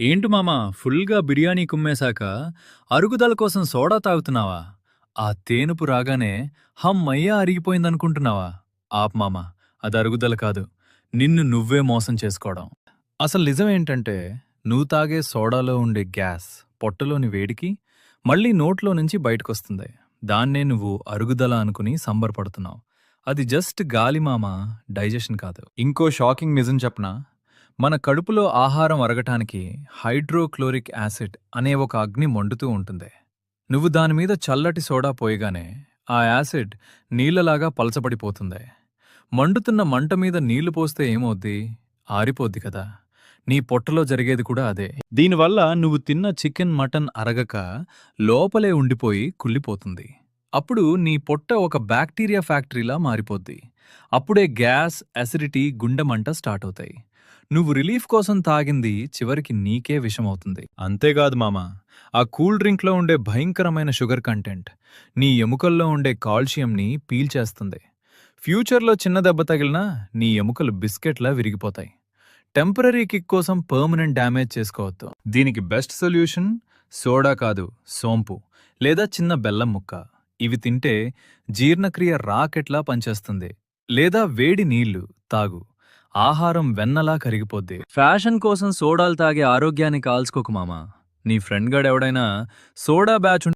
ఏంటి మామా ఫుల్గా బిర్యానీ కుమ్మేశాక అరుగుదల కోసం సోడా తాగుతున్నావా? ఆ తేనుపు రాగానే హమ్మయ్య అరిగిపోయిందనుకుంటున్నావా? ఆప్ మామా, అది అరుగుదల కాదు. నిన్ను నువ్వే మోసం చేసుకోవడం. అసలు నిజమేంటంటే నువ్వు తాగే సోడాలో ఉండే గ్యాస్ పొట్టలోని వేడికి మళ్ళీ నోట్లో నుంచి బయటకొస్తుంది. దాన్నే నువ్వు అరుగుదల అనుకుని సంబరపడుతున్నావు. అది జస్ట్ గాలి మామా, డైజెషన్ కాదు. ఇంకో షాకింగ్ నిజం చెప్పనా? మన కడుపులో ఆహారం అరగటానికి హైడ్రోక్లోరిక్ యాసిడ్ అనే ఒక అగ్ని మండుతూ ఉంటుంది. నువ్వు దానిమీద చల్లటి సోడా పోయగానే ఆ యాసిడ్ నీళ్లలాగా పలచబడిపోతుంది. మండుతున్న మంట మీద నీళ్లు పోస్తే ఏమవుద్ది? ఆరిపోద్ది కదా. నీ పొట్టలో జరిగేది కూడా అదే. దీనివల్ల నువ్వు తిన్న చికెన్ మటన్ అరగక లోపలే ఉండిపోయి కుళ్ళిపోతుంది. అప్పుడు నీ పొట్ట ఒక బ్యాక్టీరియా ఫ్యాక్టరీలా మారిపోద్ది. అప్పుడే గ్యాస్, అసిడిటీ, గుండె మంట స్టార్ట్ అవుతాయి. నువ్వు రిలీఫ్ కోసం తాగింది చివరికి నీకే విషమవుతుంది. అంతేకాదు మామా, ఆ కూల్ డ్రింక్లో ఉండే భయంకరమైన షుగర్ కంటెంట్ నీ ఎముకల్లో ఉండే కాల్షియంని పీల్చేస్తుంది. ఫ్యూచర్లో చిన్న దెబ్బ తగిలినా నీ ఎముకలు బిస్కెట్లా విరిగిపోతాయి. టెంపరరీ కిక్ కోసం పర్మనెంట్ డ్యామేజ్ చేసుకోవద్దు. దీనికి బెస్ట్ సొల్యూషన్ సోడా కాదు, సోంపు లేదా చిన్న బెల్లం ముక్క. ఇవి తింటే జీర్ణక్రియ రాకెట్లా పనిచేస్తుంది. లేదా వేడి నీళ్లు తాగు, ఆహారం వెన్నలా కరిగిపోద్ది. ఫ్యాషన్ కోసం సోడాలు తాగే ఆరోగ్యాన్ని కాల్చుకోకు మామా. నీ ఫ్రెండ్ గాడెవడైనా సోడా బ్యాచ్